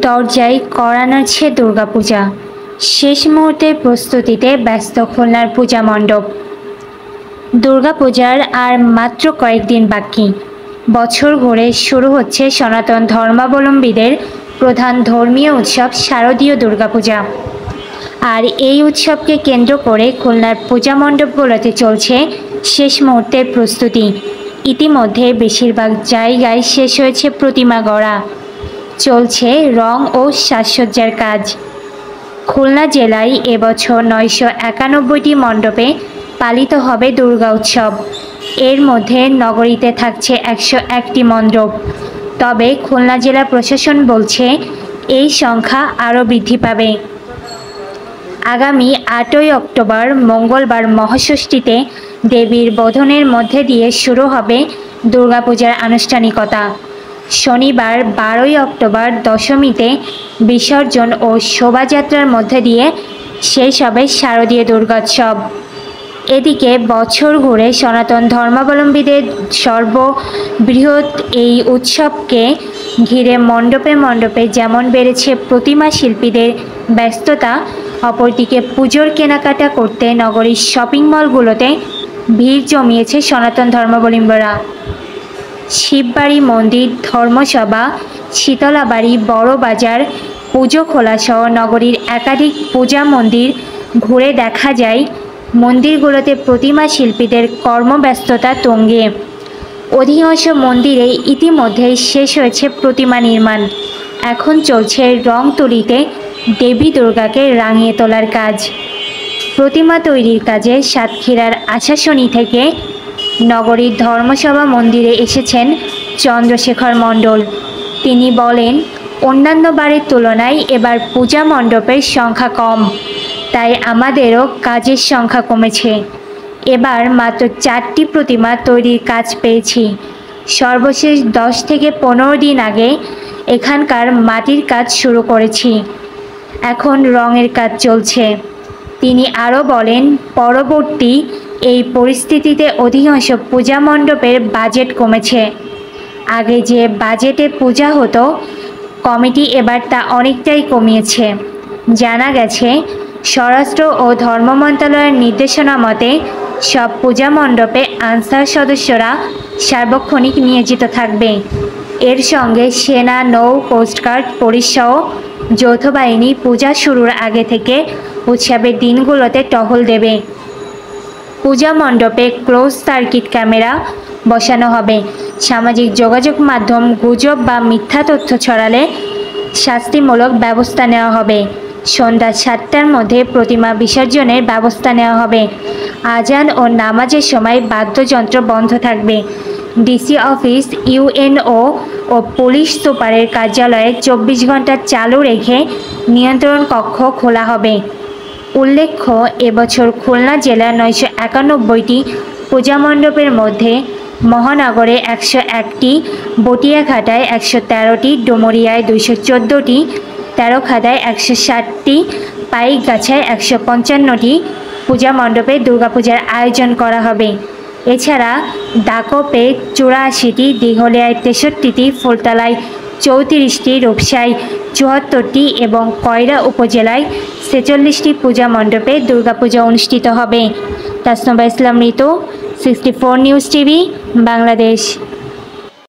দরজায় কড়া নাড়ছে দুর্গাপূজা। শেষ মুহূর্তের প্রস্তুতিতে ব্যস্ত খুলনার পূজা মণ্ডপ। দুর্গাপূজার আর মাত্র কয়েকদিন বাকি। বছর ঘুরে শুরু হচ্ছে সনাতন ধর্মাবলম্বীদের প্রধান ধর্মীয় উৎসব শারদীয় দুর্গাপূজা। আর এই উৎসবকে কেন্দ্র করে খুলনার পূজা মণ্ডপগুলোতে চলছে শেষ মুহূর্তের প্রস্তুতি। ইতিমধ্যে বেশিরভাগ জায়গায় শেষ হয়েছে প্রতিমা গড়া, চলছে রং ও সাজসজ্জার কাজ। খুলনা জেলায় এবছর 991টি মণ্ডপে পালিত হবে দুর্গা উৎসব। এর মধ্যে নগরীতে থাকছে 101টি মণ্ডপ। তবে খুলনা জেলা প্রশাসন বলছে এই সংখ্যা আরও বৃদ্ধি পাবে। আগামী 8ই অক্টোবর মঙ্গলবার মহাষষ্ঠীতে দেবীর বোধনের মধ্যে দিয়ে শুরু হবে দুর্গাপূজার আনুষ্ঠানিকতা। শনিবার 12ই অক্টোবর দশমীতে বিসর্জন ও শোভাযাত্রার মধ্যে দিয়ে শেষ হবে শারদীয় দুর্গোৎসব। এদিকে বছর ঘুরে সনাতন ধর্মাবলম্বীদের সর্ববৃহৎ এই উৎসবকে ঘিরে মণ্ডপে মণ্ডপে যেমন বেড়েছে প্রতিমা শিল্পীদের ব্যস্ততা, অপরদিকে পুজোর কেনাকাটা করতে নগরীর শপিং মলগুলোতে ভিড় জমিয়েছে সনাতন ধর্মাবলম্বীরা। শিববাড়ি মন্দির, ধর্মসভা, শীতলাবাড়ি, বড় বাজার, পুজো খোলাসহ নগরীর একাধিক পূজা মন্দির ঘুরে দেখা যায় মন্দিরগুলোতে প্রতিমা শিল্পীদের কর্মব্যস্ততা তুঙ্গে। অধিকাংশ মন্দিরে ইতিমধ্যেই শেষ হয়েছে প্রতিমা নির্মাণ। এখন চলছে রং তুলিতে দেবী দুর্গাকে রাঙিয়ে তোলার কাজ। প্রতিমা তৈরির কাজে সাতক্ষীরার আশাশুনি থেকে নগরীর ধর্মসভা মন্দিরে এসেছেন চন্দ্রশেখর মণ্ডল। তিনি বলেন, অন্যান্য বারের তুলনায় এবার পূজা মণ্ডপের সংখ্যা কম, তাই আমাদেরও কাজের সংখ্যা কমেছে। এবার মাত্র 4টি প্রতিমা তৈরির কাজ পেয়েছি। সর্বশেষ 10 থেকে 15 দিন আগে এখানকার মাটির কাজ শুরু করেছি, এখন রঙের কাজ চলছে। তিনি আরও বলেন, পরবর্তী এই পরিস্থিতিতে অধিকাংশ পূজা মণ্ডপের বাজেট কমেছে। আগে যে বাজেটে পূজা হতো, কমিটি এবার তা অনেকটাই কমিয়েছে। জানা গেছে, স্বরাষ্ট্র ও ধর্ম মন্ত্রণালয়ের নির্দেশনা মতে সব পূজা মণ্ডপে আনসার সদস্যরা সার্বক্ষণিক নিয়োজিত থাকবে। এর সঙ্গে সেনা, নৌ, কোস্টগার্ড, পুলিশ সহ যৌথ বাহিনী পূজা শুরুর আগে থেকে উৎসবের দিনগুলোতে টহল দেবে। পূজা মণ্ডপে ক্লোজ সার্কিট ক্যামেরা বসানো হবে। সামাজিক যোগাযোগ মাধ্যম গুজব বা মিথ্যা তথ্য ছড়ালে শাস্তিমূলক ব্যবস্থা নেওয়া হবে। সন্ধ্যা 7টার মধ্যে প্রতিমা বিসর্জনের ব্যবস্থা নেওয়া হবে। আজান ও নামাজের সময় বাদ্যযন্ত্র বন্ধ থাকবে। ডিসি অফিস, ইউএনও ও পুলিশ সুপারের কার্যালয়ে 24 ঘন্টা চালু রেখে নিয়ন্ত্রণ কক্ষ খোলা হবে। উল্লেখ্য, এবছর খুলনা জেলার 991টি পূজা মণ্ডপের মধ্যে মহানগরে 101টি, বটিয়াঘাটায় 113টি, ডুমুরিয়ায় 214টি, তেরোখাদায় 160টি, পাইকগাছায় 155টি পূজা মণ্ডপে দুর্গাপূজার আয়োজন করা হবে। এছাড়া দাকপে 84টি, দিঘলিয়ায় 63টি, ফুলতলায় 34টি, রূপসায় 74টি এবং কয়রা উপজেলায় 46টি পূজা মণ্ডপে দুর্গাপূজা অনুষ্ঠিত হবে। তাসনুবা ইসলাম ঋতু, 64 নিউজ টিভি, বাংলাদেশ।